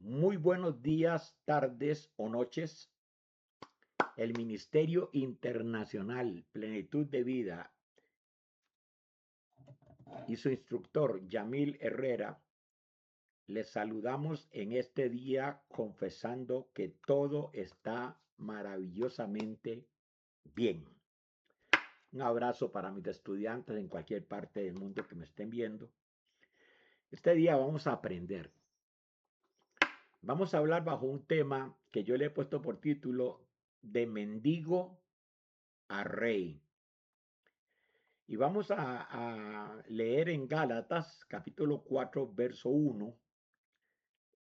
Muy buenos días, tardes o noches. El Ministerio Internacional Plenitud de Vida y su instructor Yamil Herrera les saludamos en este día confesando que todo está maravillosamente bien. Un abrazo para mis estudiantes en cualquier parte del mundo que me estén viendo. Este día vamos a aprender. Vamos a hablar bajo un tema que yo le he puesto por título de mendigo a rey. Y vamos a leer en Gálatas capítulo 4, verso 1,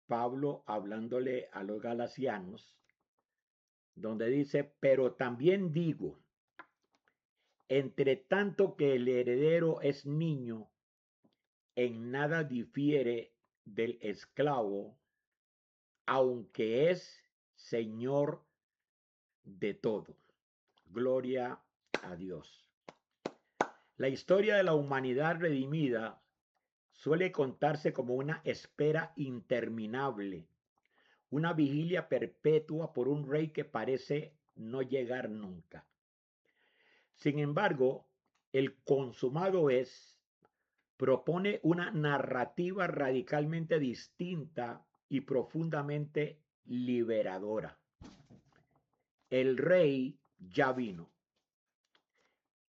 Pablo hablándole a los galasianos, donde dice, pero también digo, entre tanto que el heredero es niño, en nada difiere del esclavo, aunque es señor de todo. Gloria a Dios. La historia de la humanidad redimida suele contarse como una espera interminable, una vigilia perpetua por un rey que parece no llegar nunca. Sin embargo, el consumado es propone una narrativa radicalmente distinta y profundamente liberadora. El rey ya vino.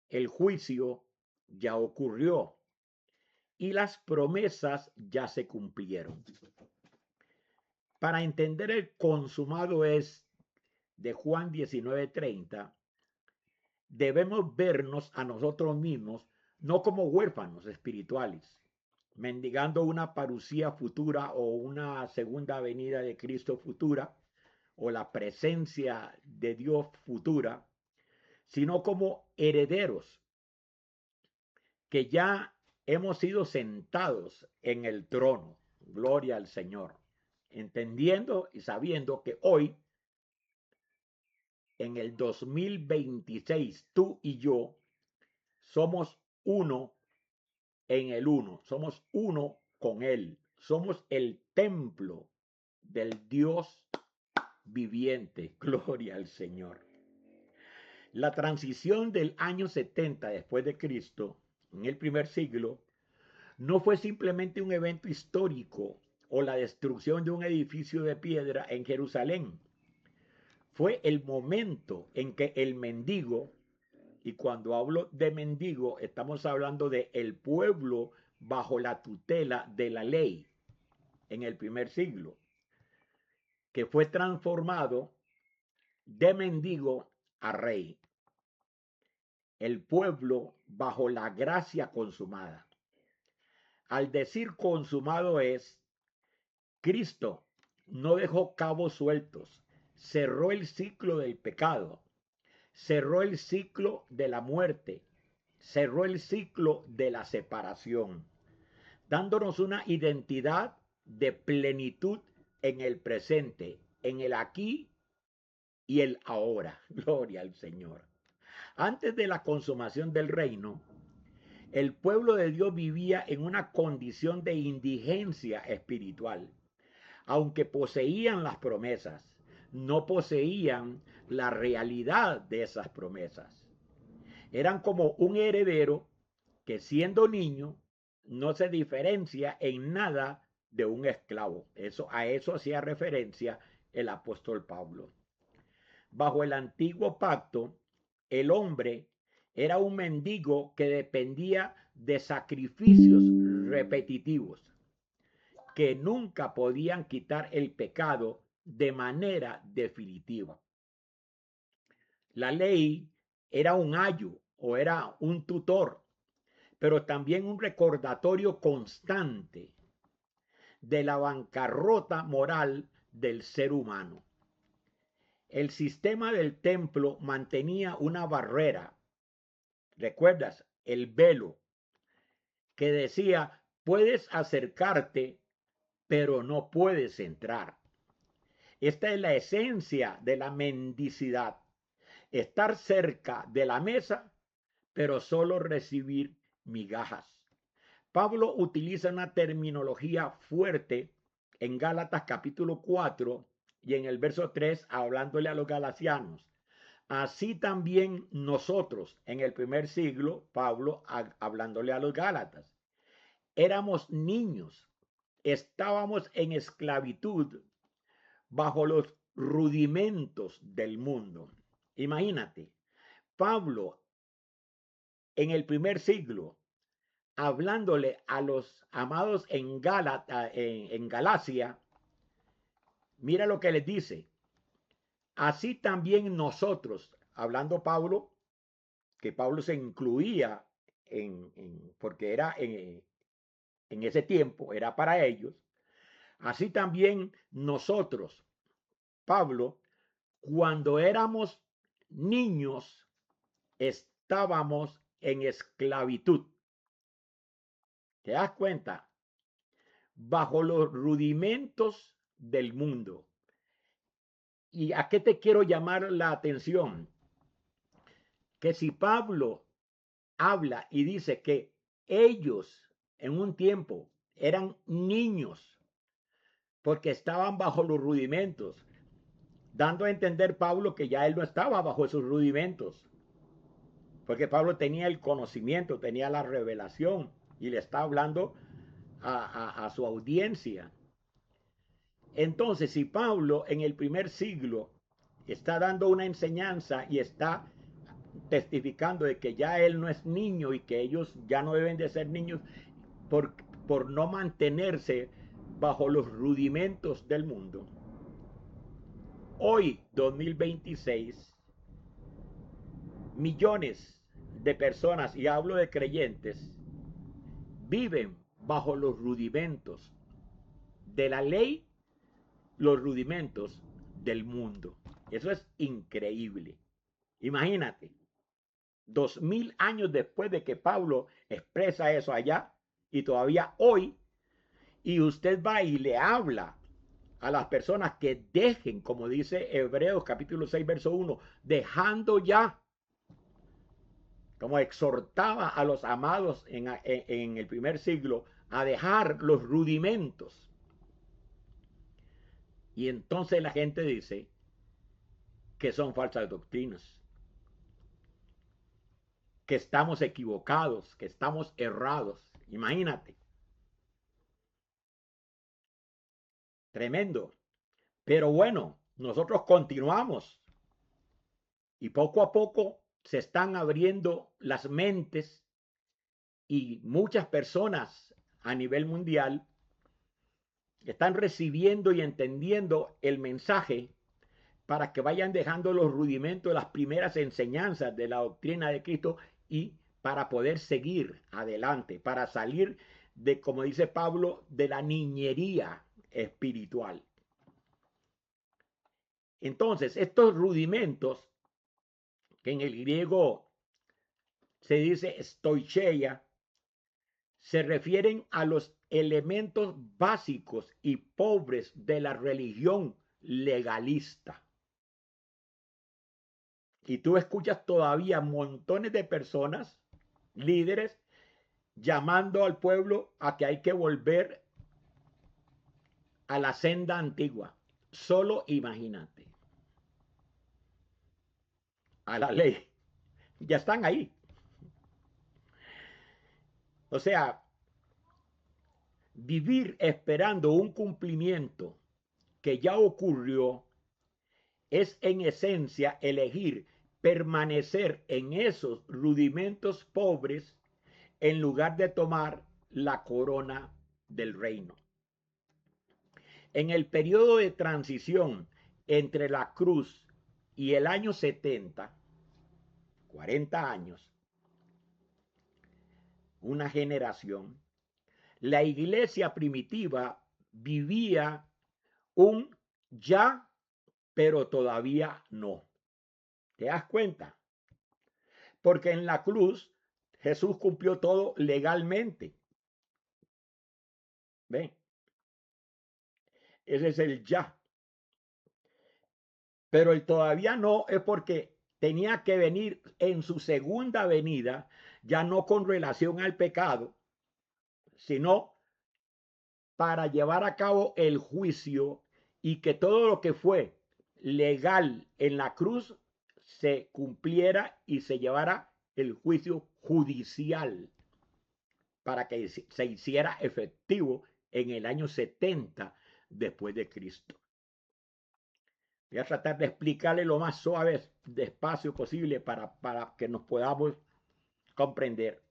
El juicio ya ocurrió y las promesas ya se cumplieron. Para entender el consumado es de Juan 19:30, debemos vernos a nosotros mismos no como huérfanos espirituales, mendigando una parucía futura o una segunda venida de Cristo futura o la presencia de Dios futura, sino como herederos que ya hemos sido sentados en el trono. Gloria al Señor. Entendiendo y sabiendo que hoy, en el 2026, tú y yo somos uno en el uno. Somos uno con Él. Somos el templo del Dios viviente. Gloria al Señor. La transición del año 70 después de Cristo, en el primer siglo, no fue simplemente un evento histórico o la destrucción de un edificio de piedra en Jerusalén. Fue el momento en que el mendigo, y cuando hablo de mendigo, estamos hablando de el pueblo bajo la tutela de la ley en el primer siglo, que fue transformado de mendigo a rey. El pueblo bajo la gracia consumada. Al decir consumado es, Cristo no dejó cabos sueltos, cerró el ciclo del pecado, cerró el ciclo de la muerte, cerró el ciclo de la separación, dándonos una identidad de plenitud en el presente, en el aquí y el ahora. Gloria al Señor. Antes de la consumación del reino, el pueblo de Dios vivía en una condición de indigencia espiritual. Aunque poseían las promesas, no poseían la realidad de esas promesas. Eran como un heredero que siendo niño no se diferencia en nada de un esclavo. A eso hacía referencia el apóstol Pablo. Bajo el antiguo pacto, el hombre era un mendigo que dependía de sacrificios repetitivos que nunca podían quitar el pecado de manera definitiva. La ley era un ayo o era un tutor, pero también un recordatorio constante de la bancarrota moral del ser humano. El sistema del templo mantenía una barrera, ¿recuerdas? El velo, que decía, puedes acercarte, pero no puedes entrar. Esta es la esencia de la mendicidad. Estar cerca de la mesa, pero solo recibir migajas. Pablo utiliza una terminología fuerte en Gálatas capítulo 4 y en el verso 3, hablándole a los galatianos. Así también nosotros, en el primer siglo, Pablo hablándole a los gálatas, éramos niños, estábamos en esclavitud bajo los rudimentos del mundo. Imagínate, Pablo en el primer siglo, hablándole a los amados en Galacia, mira lo que les dice. Así también nosotros, hablando Pablo, que Pablo se incluía porque era en ese tiempo, era para ellos. Así también nosotros, Pablo, cuando éramos niños, estábamos en esclavitud. ¿Te das cuenta? Bajo los rudimentos del mundo. ¿Y a qué te quiero llamar la atención? Que si Pablo habla y dice que ellos en un tiempo eran niños porque estaban bajo los rudimentos, dando a entender Pablo que ya él no estaba bajo esos rudimentos, porque Pablo tenía el conocimiento, tenía la revelación y le está hablando a su audiencia. Entonces, si Pablo en el primer siglo está dando una enseñanza y está testificando de que ya él no es niño y que ellos ya no deben de ser niños por no mantenerse bajo los rudimentos del mundo, hoy 2026 millones de personas, y hablo de creyentes, viven bajo los rudimentos de la ley, los rudimentos del mundo. Eso es increíble. Imagínate, 2000 años después de que Pablo expresa eso allá, y todavía hoy, y usted va y le habla a las personas que dejen, como dice Hebreos capítulo 6, verso 1, dejando ya, como exhortaba a los amados en el primer siglo, a dejar los rudimentos. Y entonces la gente dice que son falsas doctrinas, que estamos equivocados, que estamos errados. Imagínate. Tremendo. Pero bueno, nosotros continuamos y poco a poco se están abriendo las mentes y muchas personas a nivel mundial están recibiendo y entendiendo el mensaje para que vayan dejando los rudimentos, las primeras enseñanzas de la doctrina de Cristo y para poder seguir adelante, para salir de, como dice Pablo, de la niñería espiritual. Entonces, estos rudimentos, que en el griego se dice stoicheia, se refieren a los elementos básicos y pobres de la religión legalista. Y tú escuchas todavía montones de personas, líderes, llamando al pueblo a que hay que volver a la senda antigua. Solo imagínate. A la ley. Ya están ahí. O sea, vivir esperando un cumplimiento que ya ocurrió es en esencia elegir permanecer en esos rudimentos pobres en lugar de tomar la corona del reino. En el periodo de transición entre la cruz y el año 70, 40 años, una generación, la iglesia primitiva vivía un ya, pero todavía no. ¿Te das cuenta? Porque en la cruz Jesús cumplió todo legalmente. ¿Ven? Ese es el ya. Pero el todavía no es porque tenía que venir en su segunda venida, ya no con relación al pecado, sino para llevar a cabo el juicio y que todo lo que fue legal en la cruz se cumpliera y se llevara el juicio judicial para que se hiciera efectivo en el año 70 después de Cristo. Voy a tratar de explicarle lo más suave, despacio posible para que nos podamos comprender.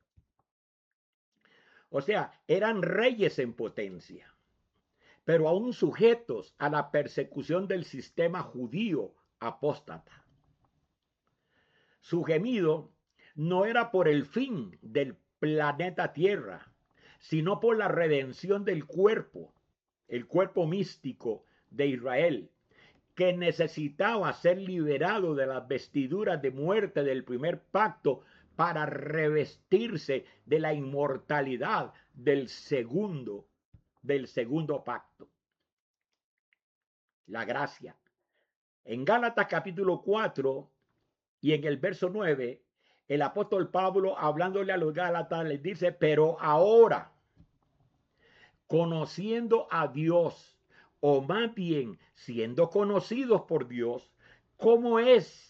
O sea, eran reyes en potencia, pero aún sujetos a la persecución del sistema judío apóstata. Su gemido no era por el fin del planeta Tierra, sino por la redención del cuerpo, el cuerpo místico de Israel, que necesitaba ser liberado de las vestiduras de muerte del primer pacto para revestirse de la inmortalidad del segundo pacto. La gracia. En Gálatas capítulo 4 y en el verso 9, el apóstol Pablo, hablándole a los Gálatas, les dice: pero ahora, conociendo a Dios, o más bien siendo conocidos por Dios, ¿cómo es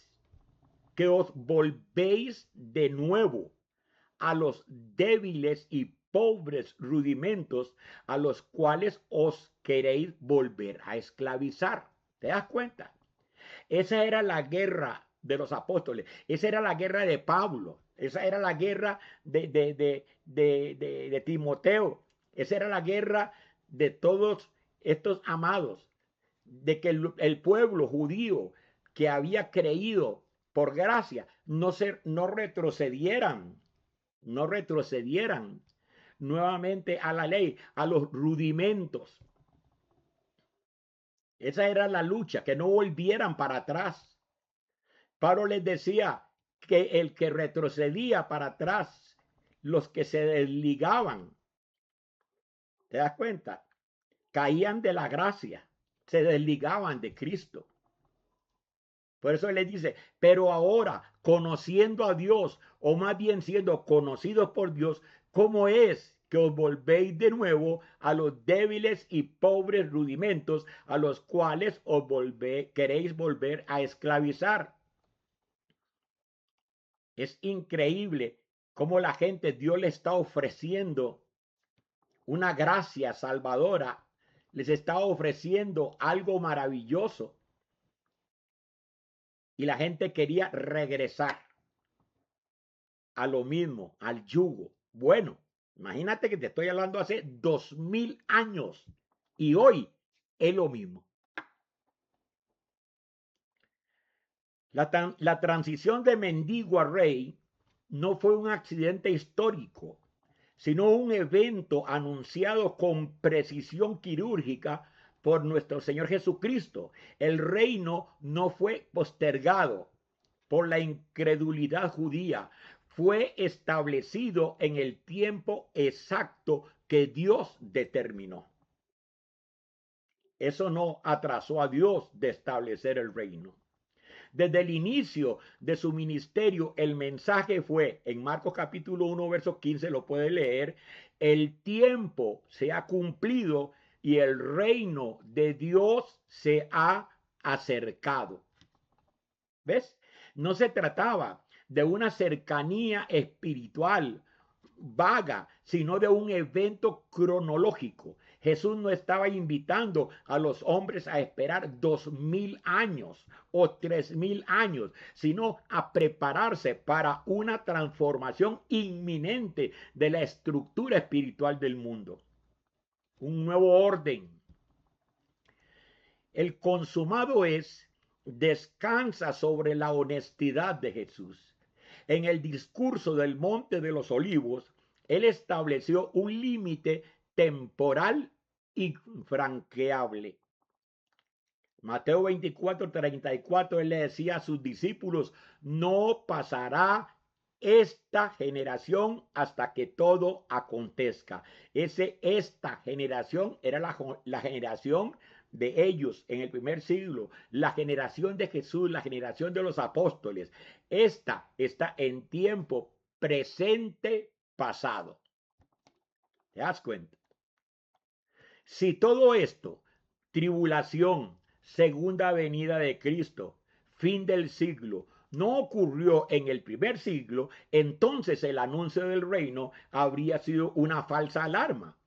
que os volvéis de nuevo a los débiles y pobres rudimentos a los cuales os queréis volver a esclavizar? ¿Te das cuenta? Esa era la guerra de los apóstoles, esa era la guerra de Pablo, esa era la guerra de Timoteo, esa era la guerra de todos estos amados, de que el pueblo judío que había creído por gracia no retrocedieran nuevamente a la ley, a los rudimentos. Esa era la lucha, que no volvieran para atrás. Pablo les decía que el que retrocedía para atrás, los que se desligaban, ¿te das cuenta? Caían de la gracia, se desligaban de Cristo. Por eso él les dice: pero ahora, conociendo a Dios, o más bien siendo conocidos por Dios, ¿cómo es que os volvéis de nuevo a los débiles y pobres rudimentos a los cuales queréis volver a esclavizar? Es increíble cómo la gente, Dios le está ofreciendo una gracia salvadora, les está ofreciendo algo maravilloso. Y la gente quería regresar a lo mismo, al yugo. Bueno, imagínate que te estoy hablando hace 2000 años y hoy es lo mismo. La transición de mendigo a rey no fue un accidente histórico, sino un evento anunciado con precisión quirúrgica por nuestro Señor Jesucristo. El reino no fue postergado por la incredulidad judía, fue establecido en el tiempo exacto que Dios determinó. Eso no atrasó a Dios de establecer el reino. Desde el inicio de su ministerio, el mensaje fue, en Marcos capítulo 1, verso 15, lo puede leer: el tiempo se ha cumplido y el reino de Dios se ha acercado. ¿Ves? No se trataba de una cercanía espiritual vaga, sino de un evento cronológico. Jesús no estaba invitando a los hombres a esperar 2000 años o 3000 años, sino a prepararse para una transformación inminente de la estructura espiritual del mundo. Un nuevo orden. El consumado descansa sobre la honestidad de Jesús. En el discurso del Monte de los Olivos, él estableció un límite temporal infranqueable. Mateo 24:34, él le decía a sus discípulos: no pasará esta generación hasta que todo acontezca. Esta generación era la generación de ellos en el primer siglo, la generación de Jesús, la generación de los apóstoles. Esta está en tiempo presente pasado. ¿Te das cuenta? Si todo esto, tribulación, segunda venida de Cristo, fin del siglo, no ocurrió en el primer siglo, entonces el anuncio del reino habría sido una falsa alarma.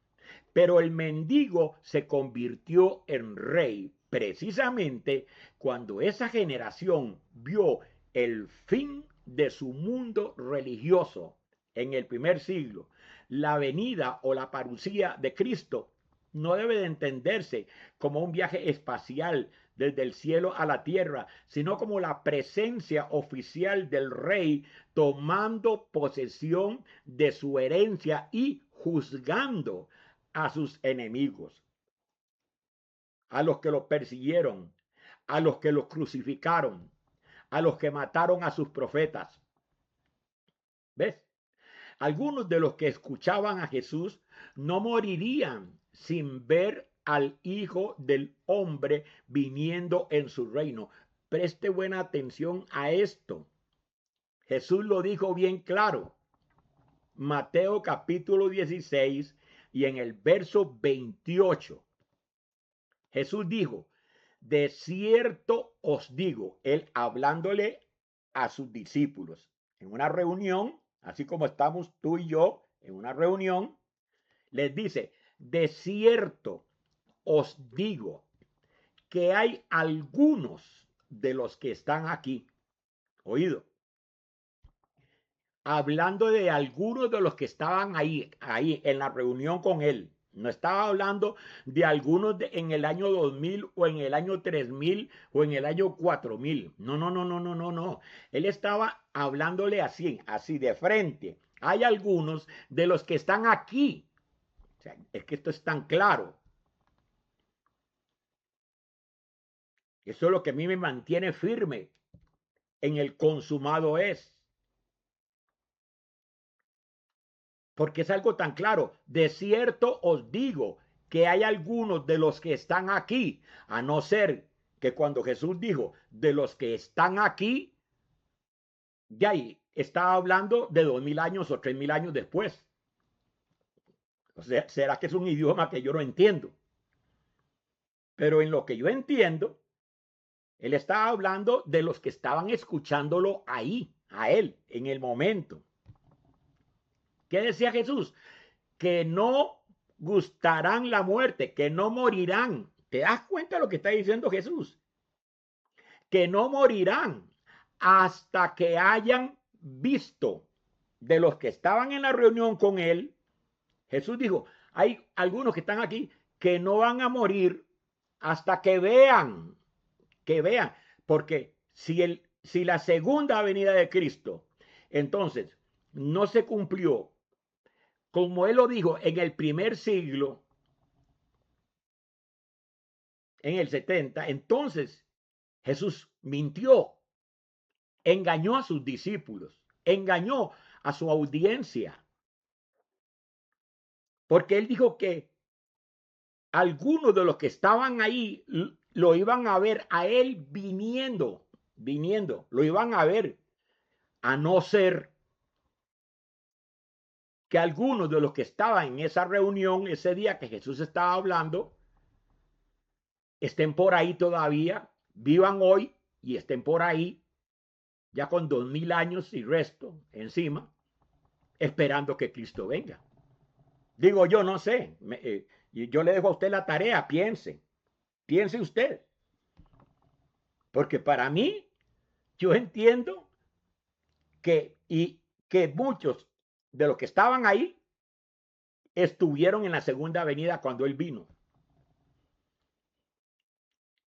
Pero el mendigo se convirtió en rey precisamente cuando esa generación vio el fin de su mundo religioso en el primer siglo. La venida o la parucía de Cristo no debe de entenderse como un viaje espacial desde el cielo a la tierra, sino como la presencia oficial del rey tomando posesión de su herencia y juzgando a sus enemigos, a los que los persiguieron, a los que los crucificaron, a los que mataron a sus profetas. ¿Ves? Algunos de los que escuchaban a Jesús no morirían sin ver al Hijo del Hombre viniendo en su reino. Preste buena atención a esto. Jesús lo dijo bien claro. Mateo capítulo 16 y en el verso 28. Jesús dijo, de cierto os digo, él hablándole a sus discípulos en una reunión, así como estamos tú y yo en una reunión, les dice, de cierto os digo que hay algunos de los que están aquí, oído, hablando de algunos de los que estaban ahí en la reunión con él. No estaba hablando de algunos en el año 2000 o en el año 3000 o en el año 4000. No, no, no, no, no, no, no. Él estaba hablándole así, así de frente. Hay algunos de los que están aquí. O sea, es que esto es tan claro. Eso es lo que a mí me mantiene firme en el consumado es. Porque es algo tan claro. De cierto os digo que hay algunos de los que están aquí, a no ser que cuando Jesús dijo de los que están aquí, ya ahí estaba hablando de 2000 años o 3000 años después. O sea, será que es un idioma que yo no entiendo. Pero en lo que yo entiendo, él estaba hablando de los que estaban escuchándolo ahí, a él, en el momento. ¿Qué decía Jesús? Que no gustarán la muerte, que no morirán. ¿Te das cuenta de lo que está diciendo Jesús? Que no morirán hasta que hayan visto de los que estaban en la reunión con él. Jesús dijo, hay algunos que están aquí que no van a morir hasta que vean, porque si la segunda venida de Cristo, entonces, no se cumplió como él lo dijo en el primer siglo, en el 70, entonces Jesús mintió, engañó a sus discípulos, engañó a su audiencia, porque él dijo que algunos de los que estaban ahí lo iban a ver a él viniendo, lo iban a ver, a no ser que algunos de los que estaban en esa reunión ese día que Jesús estaba hablando estén por ahí todavía, vivan hoy y estén por ahí ya con 2000 años y resto encima, esperando que Cristo venga. Digo yo, no sé, yo le dejo a usted la tarea, piense usted, porque para mí, yo entiendo que muchos de los que estaban ahí estuvieron en la segunda venida cuando él vino,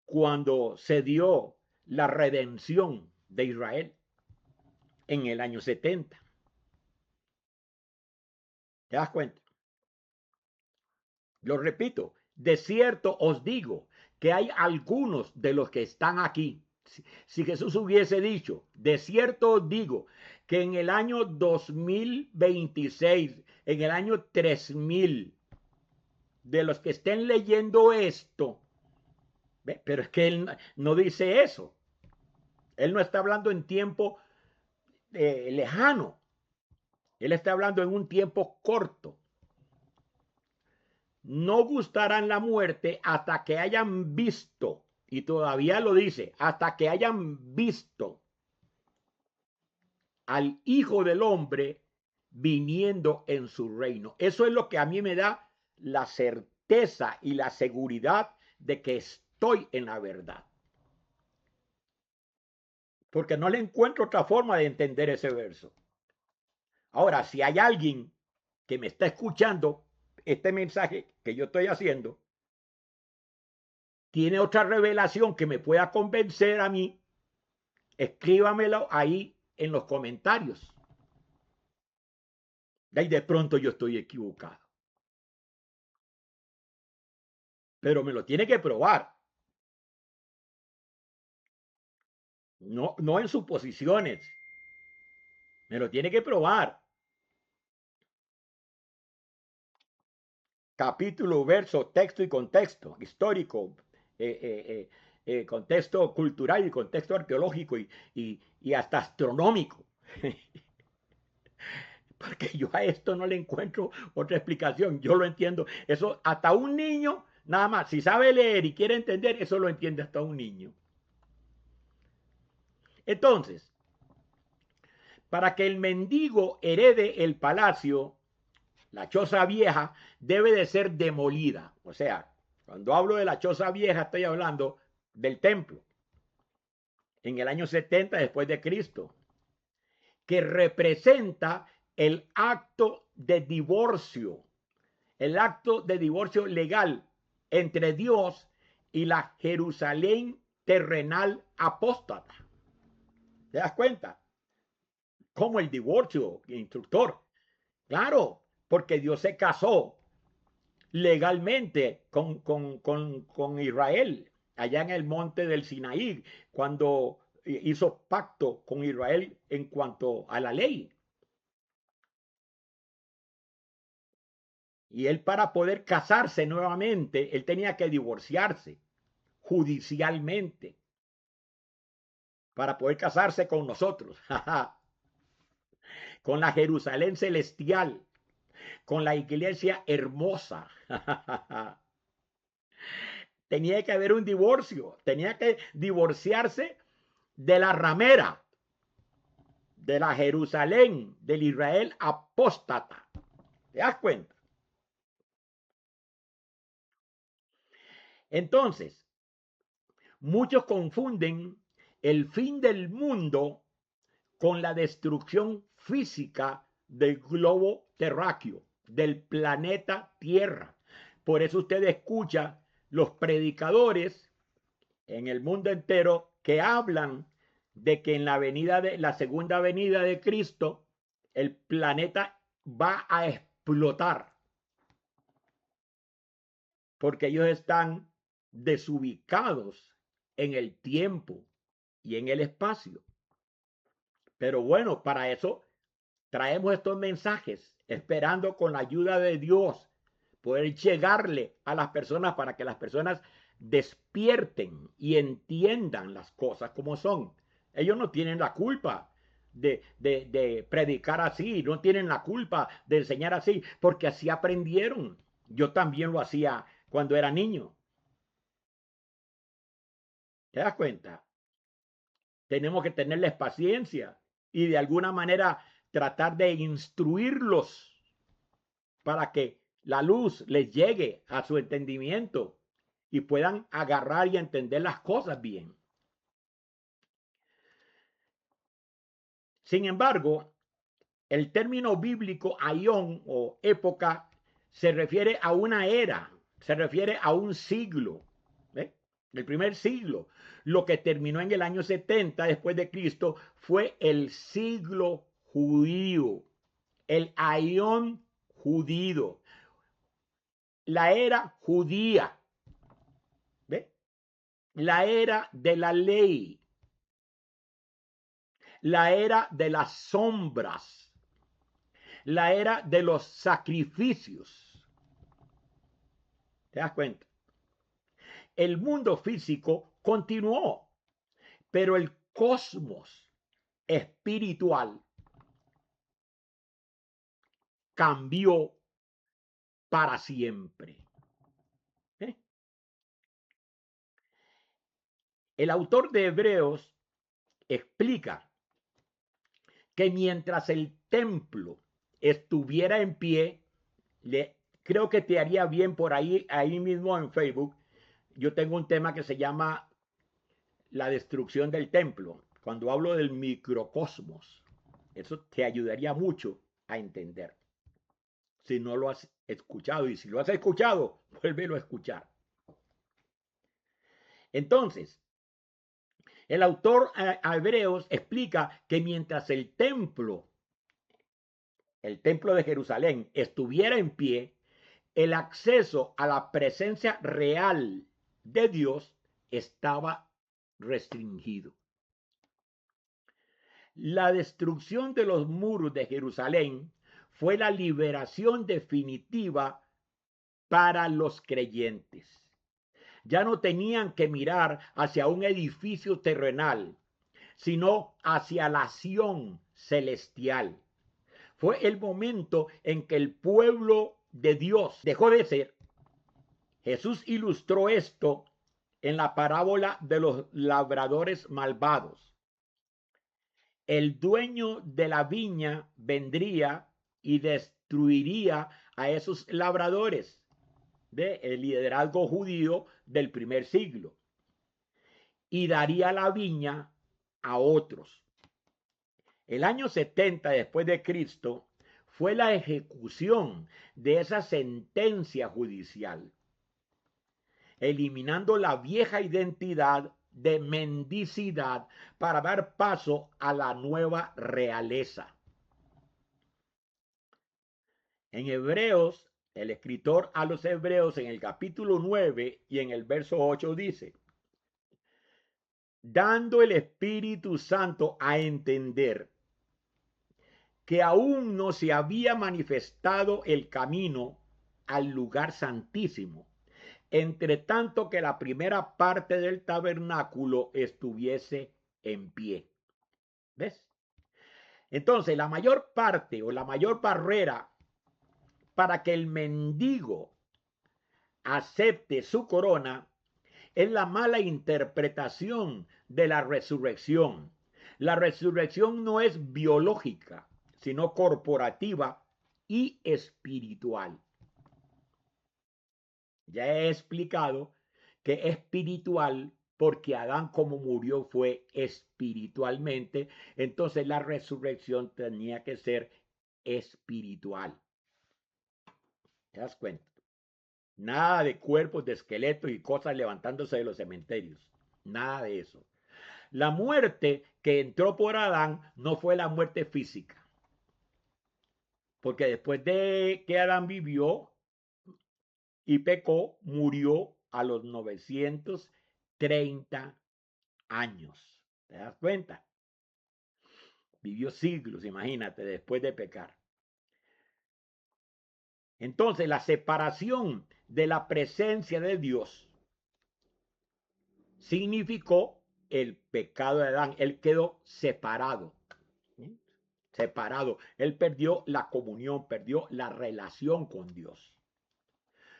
cuando se dio la redención de Israel en el año 70. ¿Te das cuenta? Lo repito, de cierto os digo que hay algunos de los que están aquí. Si Jesús hubiese dicho, de cierto os digo que en el año 2026, en el año 3000, de los que estén leyendo esto, ¿ve? Pero es que él no dice eso. Él no está hablando en tiempo lejano. Él está hablando en un tiempo corto. no gustarán la muerte hasta que hayan visto, y todavía lo dice, hasta que hayan visto al Hijo del Hombre viniendo en su reino. Eso es lo que a mí me da la certeza y la seguridad de que estoy en la verdad. Porque no le encuentro otra forma de entender ese verso. Ahora, si hay alguien que me está escuchando este mensaje que yo estoy haciendo, tiene otra revelación que me pueda convencer a mí, escríbamelo ahí en los comentarios. Y de pronto yo estoy equivocado. Pero me lo tiene que probar. No en suposiciones. Me lo tiene que probar. Capítulo, verso, texto y contexto histórico, contexto cultural y contexto arqueológico y hasta astronómico. Porque yo a esto no le encuentro otra explicación. Yo lo entiendo. Eso hasta un niño, nada más, si sabe leer y quiere entender, eso lo entiende hasta un niño. Entonces, para que el mendigo herede el palacio, la choza vieja debe de ser demolida. O sea, cuando hablo de la choza vieja, estoy hablando del templo en el año 70 después de Cristo, que representa el acto de divorcio legal entre Dios y la Jerusalén terrenal apóstata. ¿Te das cuenta? Como el divorcio, instructor. Claro, porque Dios se casó legalmente con Israel allá en el monte del Sinaí, cuando hizo pacto con Israel en cuanto a la ley. Y él, para poder casarse nuevamente, él tenía que divorciarse judicialmente para poder casarse con nosotros, con la Jerusalén celestial, con la iglesia hermosa. Tenía que haber un divorcio, tenía que divorciarse de la ramera, de la Jerusalén, del Israel apóstata. ¿Te das cuenta? Entonces, muchos confunden el fin del mundo con la destrucción física del globo terráqueo, del planeta Tierra. Por eso usted escucha los predicadores en el mundo entero que hablan de que en la segunda venida de Cristo, el planeta va a explotar, porque ellos están desubicados en el tiempo y en el espacio. Pero bueno, para eso traemos estos mensajes, esperando con la ayuda de Dios poder llegarle a las personas para que las personas despierten y entiendan las cosas como son. Ellos no tienen la culpa de predicar así, no tienen la culpa de enseñar así, porque así aprendieron. Yo también lo hacía cuando era niño. ¿Te das cuenta? Tenemos que tenerles paciencia y de alguna manera tratar de instruirlos para que la luz les llegue a su entendimiento y puedan agarrar y entender las cosas bien. Sin embargo, el término bíblico aión o época se refiere a una era, se refiere a un siglo, ¿eh? El primer siglo. Lo que terminó en el año 70 después de Cristo fue el siglo judío, el aión judío, la era judía, ¿ve? La era de la ley, la era de las sombras, la era de los sacrificios. ¿Te das cuenta? El mundo físico continuó, pero el cosmos espiritual cambió para siempre. El autor de Hebreos explica que mientras el templo estuviera en pie, creo que te haría bien por ahí mismo en Facebook. Yo tengo un tema que se llama la destrucción del templo. Cuando hablo del microcosmos, eso te ayudaría mucho a entender. Si no lo has escuchado, y si lo has escuchado, vuélvelo a escuchar. Entonces, el autor a Hebreos explica que mientras el templo de Jerusalén estuviera en pie, el acceso a la presencia real de Dios estaba restringido. La destrucción de los muros de Jerusalén fue la liberación definitiva para los creyentes. Ya no tenían que mirar hacia un edificio terrenal, sino hacia la Sión celestial. Fue el momento en que el pueblo de Dios dejó de ser. Jesús ilustró esto en la parábola de los labradores malvados. El dueño de la viña vendría y destruiría a esos labradores del liderazgo judío del primer siglo y daría la viña a otros. El año 70 después de Cristo fue la ejecución de esa sentencia judicial, eliminando la vieja identidad de mendicidad para dar paso a la nueva realeza. En Hebreos, el escritor a los Hebreos en el capítulo 9 y en el verso 8 dice: dando el Espíritu Santo a entender que aún no se había manifestado el camino al lugar santísimo, entre tanto que la primera parte del tabernáculo estuviese en pie. ¿Ves? Entonces, la mayor parte o la mayor barrera para que el mendigo acepte su corona es la mala interpretación de la resurrección. La resurrección no es biológica, sino corporativa y espiritual. Ya he explicado que espiritual porque Adán como murió fue espiritualmente, entonces la resurrección tenía que ser espiritual. ¿Te das cuenta? Nada de cuerpos de esqueletos y cosas levantándose de los cementerios. Nada de eso. La muerte que entró por Adán no fue la muerte física. Porque después de que Adán vivió y pecó, murió a los 930 años. ¿Te das cuenta? Vivió siglos, imagínate, después de pecar. Entonces, la separación de la presencia de Dios significó el pecado de Adán. Él quedó separado. Separado. Él perdió la comunión, perdió la relación con Dios.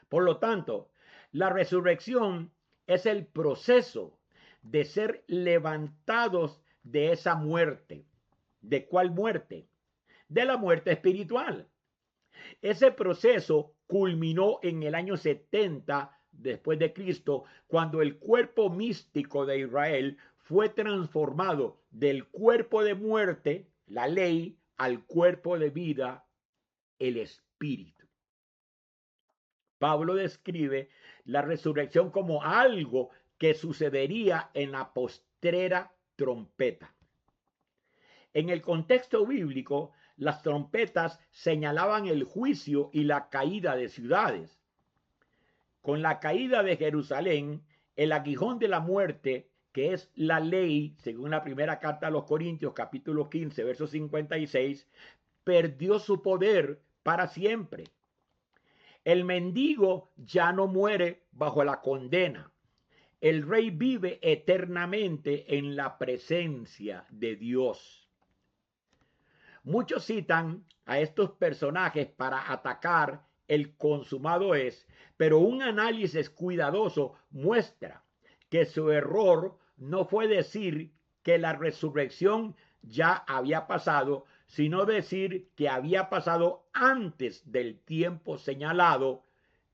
Por lo tanto, la resurrección es el proceso de ser levantados de esa muerte. ¿De cuál muerte? De la muerte espiritual. Ese proceso culminó en el año 70 después de Cristo, cuando el cuerpo místico de Israel fue transformado del cuerpo de muerte, la ley, al cuerpo de vida, el espíritu. Pablo describe la resurrección como algo que sucedería en la postrera trompeta. En el contexto bíblico, las trompetas señalaban el juicio y la caída de ciudades. Con la caída de Jerusalén, el aguijón de la muerte, que es la ley, según la primera carta a los Corintios, capítulo 15, verso 56, perdió su poder para siempre. El mendigo ya no muere bajo la condena. El rey vive eternamente en la presencia de Dios. Muchos citan a estos personajes para atacar el consumado es, pero un análisis cuidadoso muestra que su error no fue decir que la resurrección ya había pasado, sino decir que había pasado antes del tiempo señalado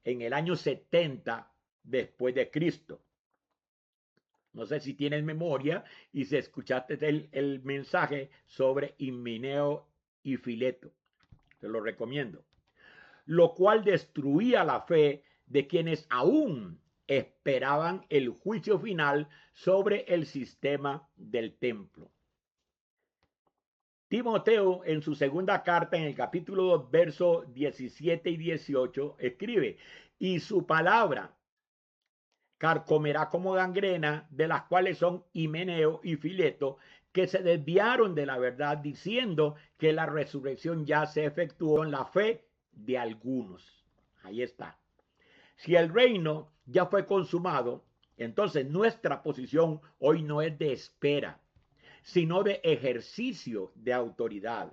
en el año 70 después de Cristo. No sé si tienes memoria y si escuchaste el mensaje sobre Himeneo y Fileto. Te lo recomiendo. Lo cual destruía la fe de quienes aún esperaban el juicio final sobre el sistema del templo. Timoteo, en su segunda carta, en el capítulo 2, versos 17 y 18, escribe: y su palabra carcomerá como gangrena, de las cuales son Himeneo y Fileto, que se desviaron de la verdad, diciendo que la resurrección ya se efectuó en la fe de algunos. Ahí está. Si el reino ya fue consumado, entonces nuestra posición hoy no es de espera, sino de ejercicio de autoridad,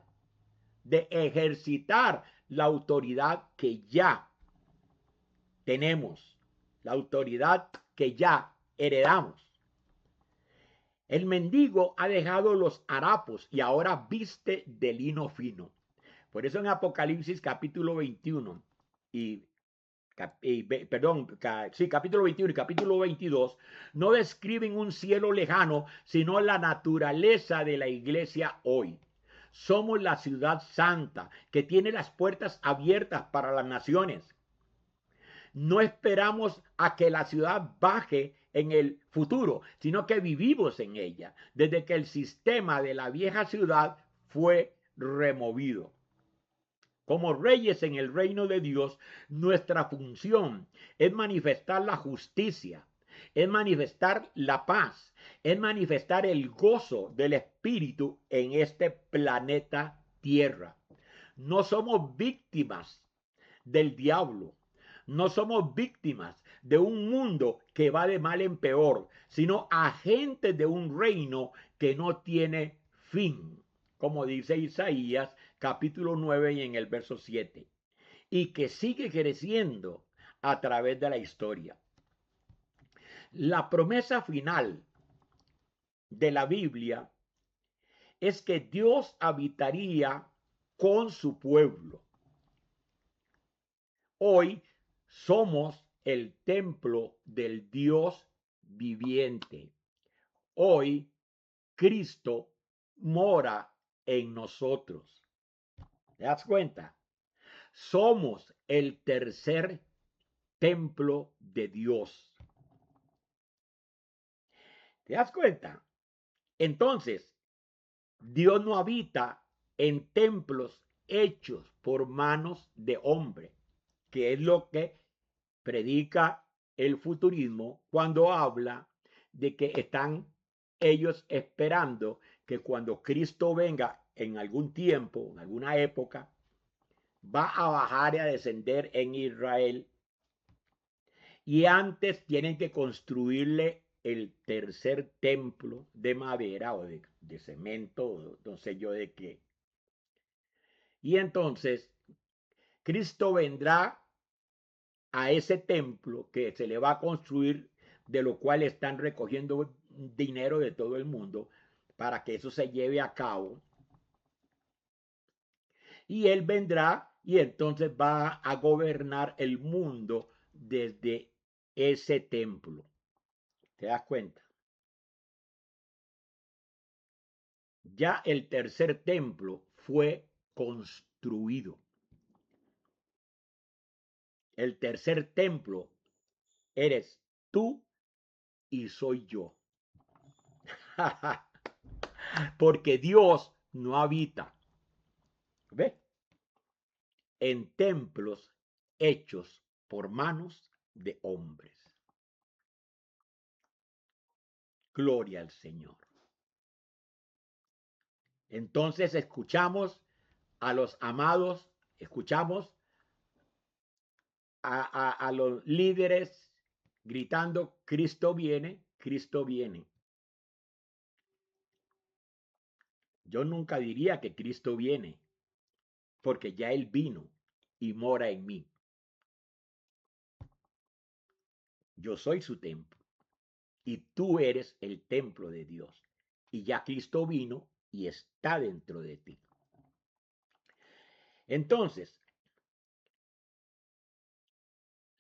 de ejercitar la autoridad que ya tenemos, la autoridad que ya heredamos. El mendigo ha dejado los harapos y ahora viste de lino fino. Por eso en Apocalipsis capítulo 21 y capítulo 21 y capítulo 22 no describen un cielo lejano, sino la naturaleza de la iglesia hoy. Somos la ciudad santa que tiene las puertas abiertas para las naciones. No esperamos a que la ciudad baje en el futuro, sino que vivimos en ella desde que el sistema de la vieja ciudad fue removido. Como reyes en el reino de Dios, nuestra función es manifestar la justicia, es manifestar la paz, es manifestar el gozo del Espíritu en este planeta Tierra. No somos víctimas del diablo, no somos víctimas de un mundo que va de mal en peor, sino agentes de un reino que no tiene fin, como dice Isaías capítulo 9 y en el verso 7, y que sigue creciendo a través de la historia. La promesa final de la Biblia es que Dios habitaría con su pueblo. Hoy somos el templo del Dios viviente. Hoy Cristo mora en nosotros. ¿Te das cuenta? Somos el tercer templo de Dios. ¿Te das cuenta? Entonces, Dios no habita en templos hechos por manos de hombre, que es lo que predica el futurismo cuando habla de que están ellos esperando que cuando Cristo venga en algún tiempo, en alguna época, va a bajar y a descender en Israel, y antes tienen que construirle el tercer templo de madera o de cemento, no sé yo de qué. Y entonces Cristo vendrá a ese templo que se le va a construir, de lo cual están recogiendo dinero de todo el mundo para que eso se lleve a cabo. Y él vendrá y entonces va a gobernar el mundo desde ese templo. ¿Te das cuenta? Ya el tercer templo fue construido. El tercer templo eres tú y soy yo. Porque Dios no habita, ¿ve?, en templos hechos por manos de hombres. Gloria al Señor. Entonces escuchamos a los amados, escuchamos a los líderes gritando: Cristo viene, Cristo viene. Yo nunca diría que Cristo viene, porque ya Él vino y mora en mí. Yo soy su templo. y tú eres el templo de Dios. Y ya Cristo vino y está dentro de ti. Entonces,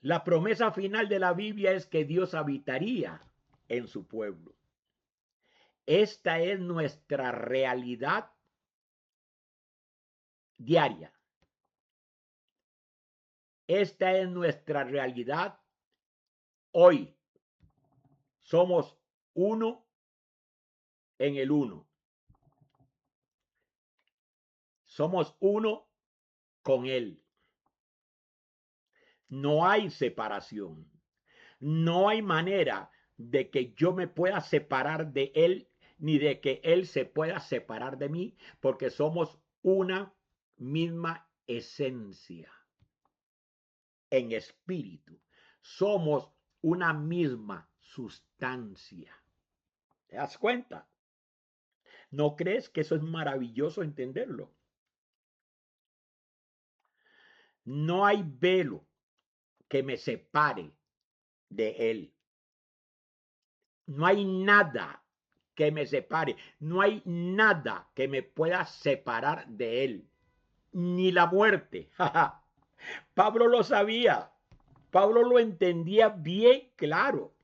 la promesa final de la Biblia es que Dios habitaría en su pueblo. Esta es nuestra realidad diaria. Esta es nuestra realidad hoy. Somos uno en el uno. Somos uno con Él. No hay separación. No hay manera de que yo me pueda separar de Él, ni de que Él se pueda separar de mí, porque somos una misma esencia en espíritu. Somos una misma sustancia. ¿Te das cuenta? ¿No crees que eso es maravilloso entenderlo? No hay velo que me separe de Él. No hay nada que me separe. No hay nada que me pueda separar de Él. Ni la muerte. Pablo lo sabía. Pablo lo entendía bien claro.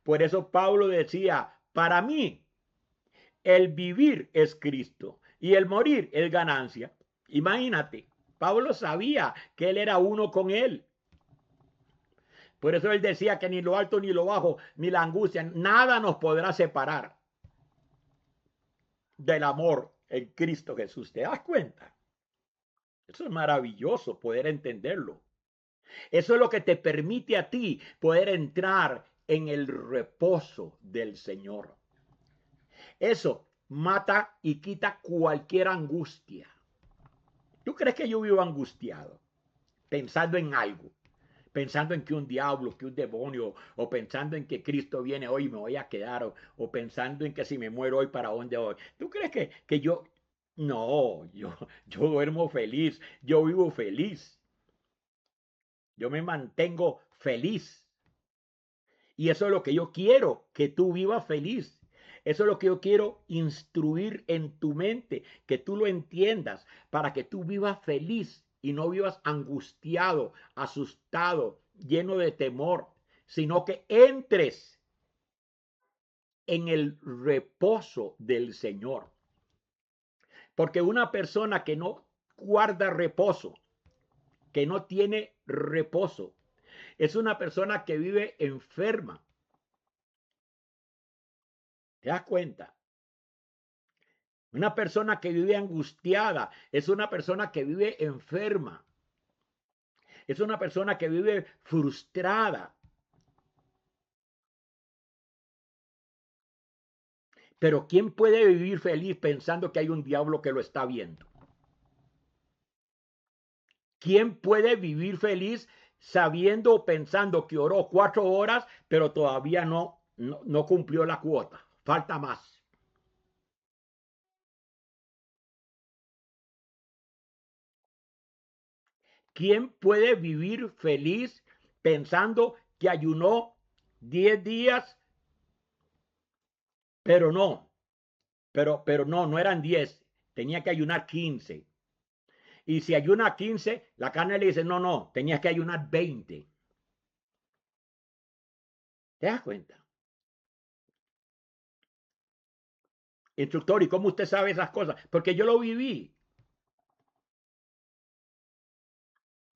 Por eso Pablo decía, para mí, el vivir es Cristo y el morir es ganancia. Imagínate, Pablo sabía que él era uno con Él. Por eso él decía que ni lo alto ni lo bajo, ni la angustia, nada nos podrá separar del amor en Cristo Jesús. ¿Te das cuenta? Eso es maravilloso poder entenderlo. Eso es lo que te permite a ti poder entrar en el reposo del Señor. Eso mata y quita cualquier angustia. ¿Tú crees que yo vivo angustiado pensando en algo? Pensando en que un diablo, que un demonio, o pensando en que Cristo viene hoy y me voy a quedar, o pensando en que si me muero hoy, ¿para dónde voy? ¿Tú crees que yo? No, yo duermo feliz, yo vivo feliz, yo me mantengo feliz. Y eso es lo que yo quiero, que tú vivas feliz. Eso es lo que yo quiero instruir en tu mente, que tú lo entiendas, para que tú vivas feliz y no vivas angustiado, asustado, lleno de temor, sino que entres en el reposo del Señor. Porque una persona que no guarda reposo, que no tiene reposo, es una persona que vive enferma. ¿Te das cuenta? Una persona que vive angustiada es una persona que vive enferma. Es una persona que vive frustrada. Pero ¿quién puede vivir feliz pensando que hay un diablo que lo está viendo? ¿Quién puede vivir feliz sabiendo o pensando que oró 4 horas, pero todavía no cumplió la cuota? Falta más. ¿Quién puede vivir feliz pensando que ayunó 10 días, pero no eran 10, tenía que ayunar 15? Y si ayuna 15, la carne le dice, no, tenías que ayunar 20. ¿Te das cuenta? Instructor, ¿y cómo usted sabe esas cosas? Porque yo lo viví.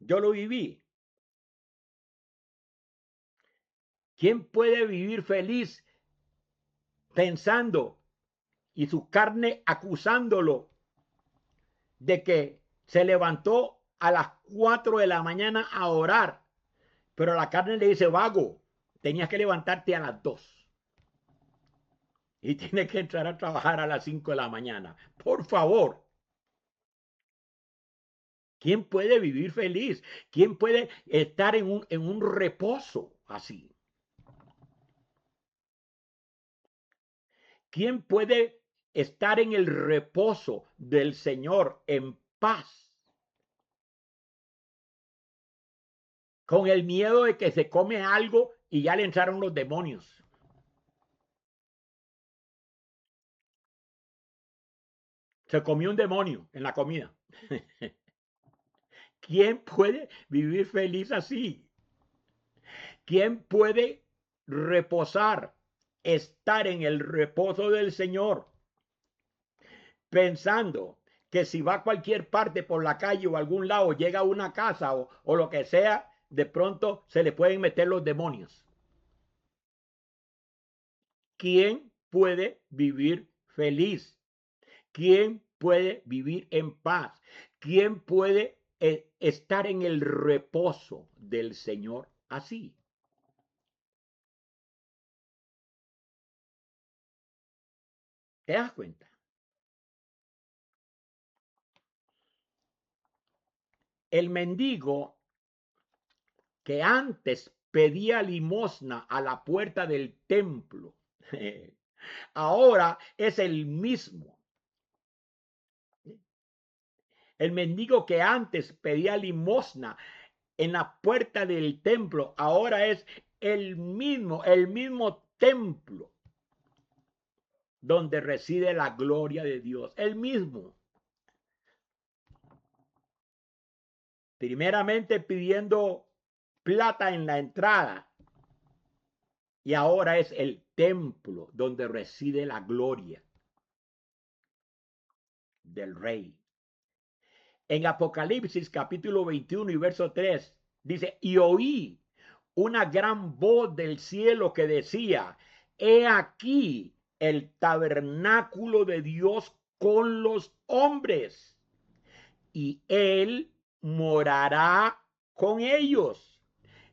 Yo lo viví. ¿Quién puede vivir feliz pensando y su carne acusándolo de que se levantó a las 4 de la mañana a orar, pero la carne le dice, vago, tenías que levantarte a las 2 y tienes que entrar a trabajar a las 5 de la mañana? Por favor. ¿Quién puede vivir feliz? ¿Quién puede estar en un reposo así? ¿Quién puede estar en el reposo del Señor en paz? Con el miedo de que se come algo y ya le entraron los demonios. Se comió un demonio en la comida. ¿Quién puede vivir feliz así? ¿Quién puede reposar, estar en el reposo del Señor, pensando que si va a cualquier parte por la calle o a algún lado, llega a una casa o lo que sea, de pronto se le pueden meter los demonios? ¿Quién puede vivir feliz? ¿Quién puede vivir en paz? ¿Quién puede estar en el reposo del Señor así? ¿Te das cuenta? El mendigo que antes pedía limosna a la puerta del templo, ahora es el mismo. El mendigo que antes pedía limosna en la puerta del templo, ahora es el mismo templo donde reside la gloria de Dios, el mismo. Primeramente pidiendo plata en la entrada y ahora es el templo donde reside la gloria del Rey. En Apocalipsis capítulo 21 y verso 3 dice, y oí una gran voz del cielo que decía, he aquí el tabernáculo de Dios con los hombres, y él morará con ellos.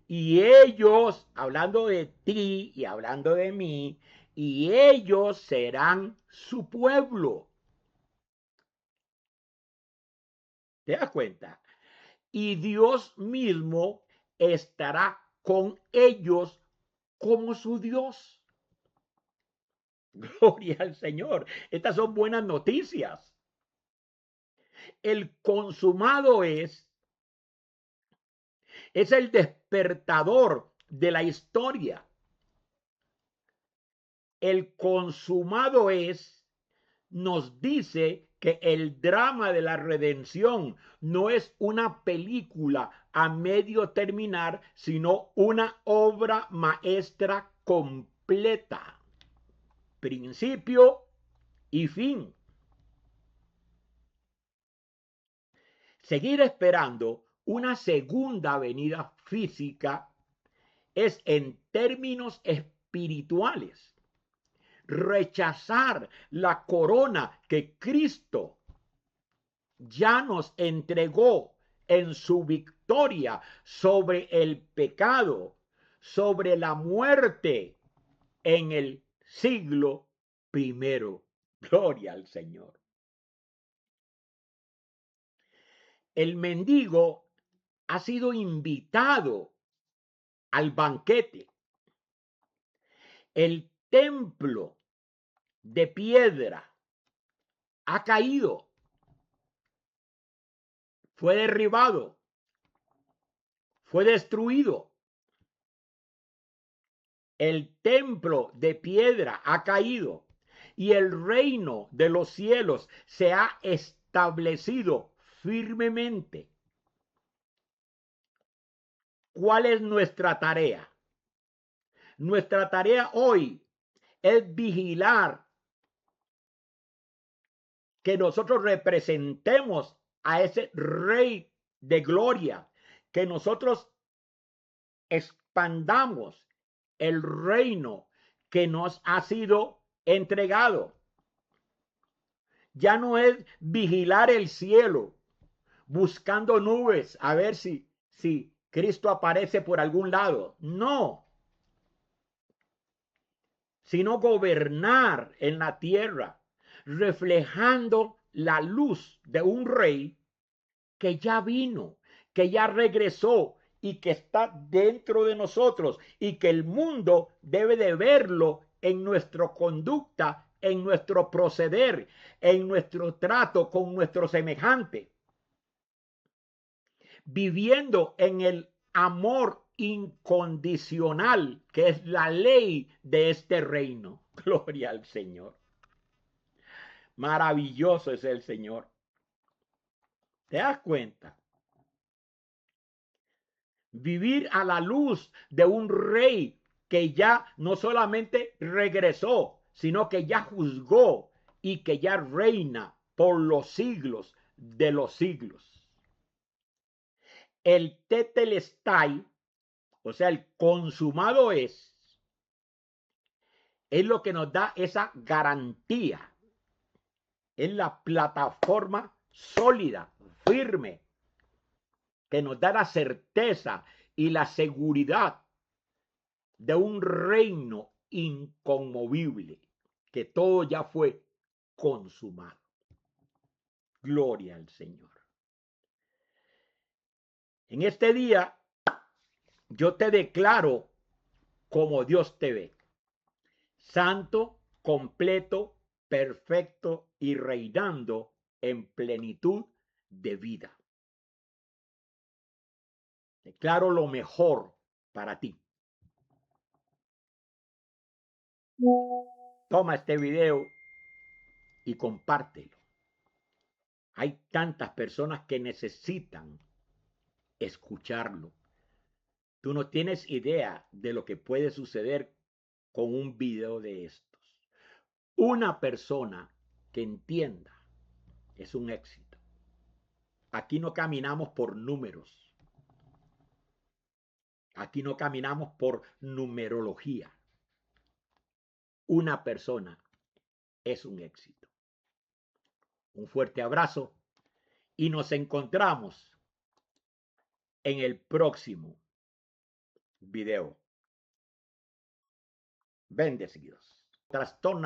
Y ellos, hablando de ti y hablando de mí, y ellos serán su pueblo. ¿Te das cuenta? Y Dios mismo estará con ellos como su Dios. Gloria al Señor. Estas son buenas noticias. El consumado es el despertador de la historia. El consumado es nos dice que el drama de la redención no es una película a medio terminar, sino una obra maestra completa, principio y fin. Seguir esperando una segunda venida física es, en términos espirituales, rechazar la corona que Cristo ya nos entregó en su victoria sobre el pecado, sobre la muerte en el siglo primero. Gloria al Señor. El mendigo ha sido invitado al banquete. El templo de piedra ha caído, fue derribado, fue destruido. El templo de piedra ha caído y el reino de los cielos se ha establecido firmemente. ¿Cuál es nuestra tarea? Nuestra tarea hoy es vigilar que nosotros representemos a ese Rey de gloria, que nosotros expandamos el reino que nos ha sido entregado. Ya no es vigilar el cielo, buscando nubes, a ver si Cristo aparece por algún lado. No, sino gobernar en la tierra, reflejando la luz de un rey que ya vino, que ya regresó y que está dentro de nosotros y que el mundo debe de verlo en nuestra conducta, en nuestro proceder, en nuestro trato con nuestro semejante, viviendo en el amor incondicional que es la ley de este reino. Gloria al Señor. Maravilloso es el Señor. ¿Te das cuenta? Vivir a la luz de un rey que ya no solamente regresó, sino que ya juzgó y que ya reina por los siglos de los siglos. El tetelestai, o sea, el consumado es lo que nos da esa garantía. Es la plataforma sólida, firme, que nos da la certeza y la seguridad de un reino inconmovible, que todo ya fue consumado. Gloria al Señor. En este día, yo te declaro como Dios te ve. Santo, completo, perfecto y reinando en plenitud de vida. Declaro lo mejor para ti. Toma este video y compártelo. Hay tantas personas que necesitan escucharlo. Tú no tienes idea de lo que puede suceder con un video de estos. Una persona que entienda es un éxito. Aquí no caminamos por números. Aquí no caminamos por numerología. Una persona es un éxito. Un fuerte abrazo y nos encontramos en el próximo video. Bendecidos. Trastorna